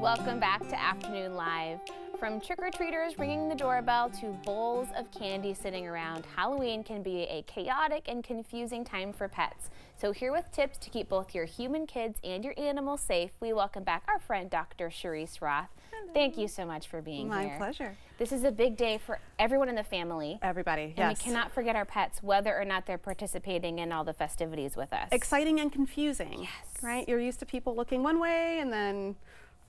Welcome back to Afternoon Live. From trick-or-treaters ringing the doorbell to bowls of candy sitting around, Halloween can be a chaotic and confusing time for pets. So here with tips to keep both your human kids and your animals safe, we welcome back our friend Dr. Cherice Roth. Hello. Thank you so much for being here. My pleasure. This is a big day for everyone in the family. Everybody, yes. And we cannot forget our pets, whether or not they're participating in all the festivities with us. Exciting and confusing. Yes. Right? You're used to people looking one way, and then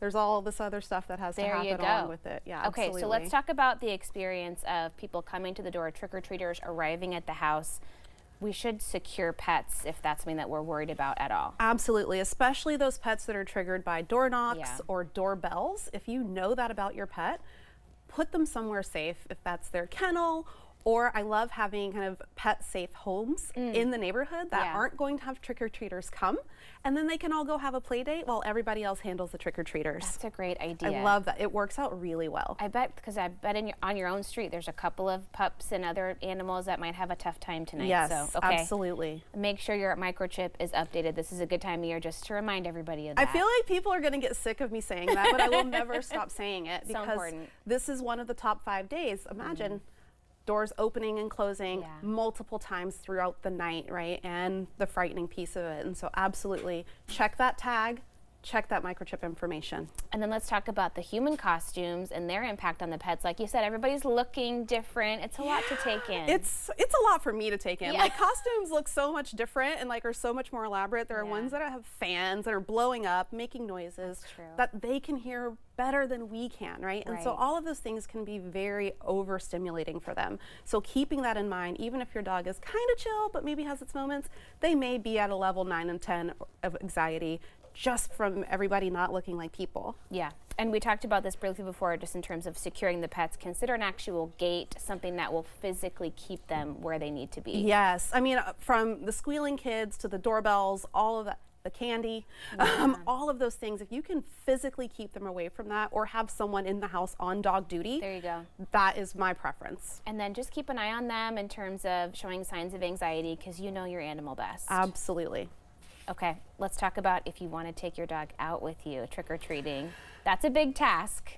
there's all this other stuff that has to happen along with it. Yeah, okay, absolutely. So let's talk about the experience of people coming to the door, trick-or-treaters arriving at the house. We should secure pets if that's something that we're worried about at all. Absolutely, especially those pets that are triggered by door knocks or doorbells. If you know that about your pet, put them somewhere safe, if that's their kennel. Or I love having kind of pet-safe homes in the neighborhood that aren't going to have trick-or-treaters come, and then they can all go have a play date while everybody else handles the trick-or-treaters. That's a great idea. I love that. It works out really well. I bet, because I bet on your own street there's a couple of pups and other animals that might have a tough time tonight. Yes, so, okay. Absolutely. Make sure your microchip is updated. This is a good time of year just to remind everybody of that. I feel like people are going to get sick of me saying that, but I will never stop saying it because so important. This is one of the top 5 days. Imagine doors opening and closing multiple times throughout the night, right? And the frightening piece of it. And so absolutely check that tag, check that microchip information. And then let's talk about the human costumes and their impact on the pets. Like you said, everybody's looking different. It's a lot to take in. It's a lot for me to take in. Like costumes look so much different and like are so much more elaborate. There are ones that have fans that are blowing up, making noises that they can hear better than we can, right? And so all of those things can be very overstimulating for them. So keeping that in mind, even if your dog is kind of chill, but maybe has its moments, they may be at a level 9 and 10 of anxiety just from everybody not looking like people. Yeah, and we talked about this briefly before, just in terms of securing the pets. Consider an actual gate, something that will physically keep them where they need to be. Yes, I mean, from the squealing kids to the doorbells, all of that, the candy, all of those things, if you can physically keep them away from that or have someone in the house on dog duty, there you go. That is my preference. And then just keep an eye on them in terms of showing signs of anxiety, because you know your animal best. Absolutely. Okay, let's talk about if you want to take your dog out with you trick-or-treating. That's a big task.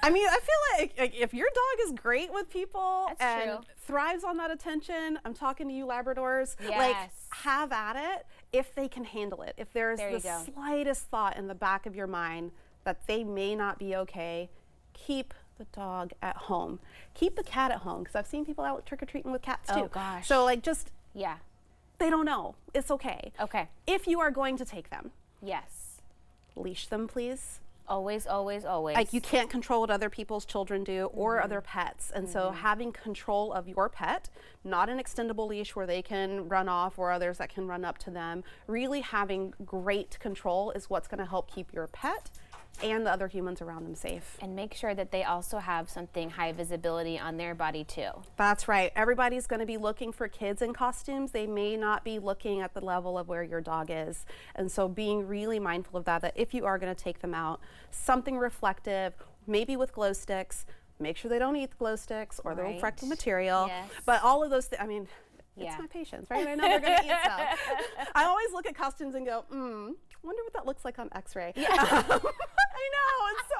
I mean, I feel like if your dog is great with people and true. thrives on that attention, I'm talking to you Labradors, like have at it if they can handle it. If there's the slightest thought in the back of your mind that they may not be okay, keep the dog at home. Keep the cat at home, because I've seen people out trick-or-treating with cats too. Oh gosh. So like just, they don't know. It's okay. Okay. If you are going to take them. Yes. Leash them, please. Always, always, always. Like you can't control what other people's children do or other pets. And so having control of your pet, not an extendable leash where they can run off or others that can run up to them, really having great control is what's going to help keep your pet and the other humans around them safe. And make sure that they also have something high visibility on their body too. That's right. Everybody's going to be looking for kids in costumes. They may not be looking at the level of where your dog is. And so being really mindful of that if you are going to take them out, something reflective, maybe with glow sticks. Make sure they don't eat the glow sticks or the reflective material. Yes. But all of those things, I mean, it's my patients, right? I know they're going to eat stuff. I always look at costumes and go, wonder what that looks like on X-ray. I know, and so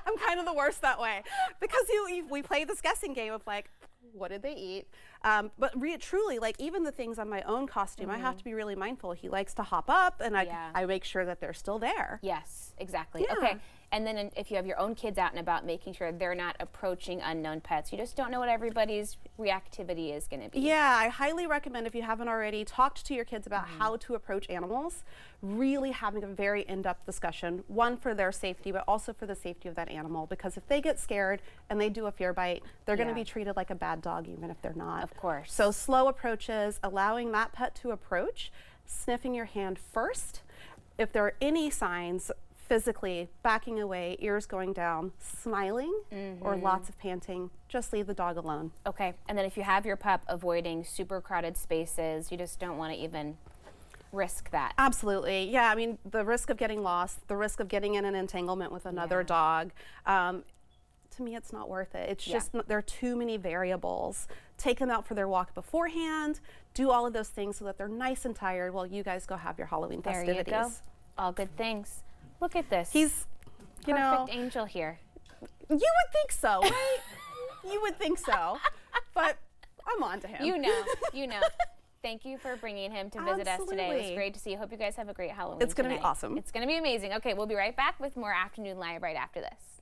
I'm kind of the worst that way, because we play this guessing game of like, what did they eat? But truly, like even the things on my own costume, I have to be really mindful. He likes to hop up, and I make sure that they're still there. Yes, exactly. Okay. And then if you have your own kids out and about, making sure they're not approaching unknown pets. You just don't know what everybody's reactivity is going to be. Yeah, I highly recommend, if you haven't already, talked to your kids about how to approach animals, really having a very in-depth discussion, one for their safety, but also for the safety of that animal. Because if they get scared and they do a fear bite, they're going to be treated like a bad dog, even if they're not. Of course. So slow approaches, allowing that pet to approach, sniffing your hand first. If there are any signs, physically backing away, ears going down, smiling, or lots of panting, just leave the dog alone. Okay, and then if you have your pup, avoiding super crowded spaces. You just don't want to even risk that. Absolutely, yeah. I mean, the risk of getting lost, the risk of getting in an entanglement with another dog, to me, it's not worth it. It's just, there are too many variables. Take them out for their walk beforehand, do all of those things so that they're nice and tired while you guys go have your Halloween festivities. There you go. All good things. Look at this. He's you know. Perfect angel here. You would think so, right? You would think so. But I'm on to him. You know. Thank you for bringing him to visit us today. It was great to see you. Hope you guys have a great Halloween. It's going to be awesome. It's going to be amazing. Okay, we'll be right back with more Afternoon Live right after this.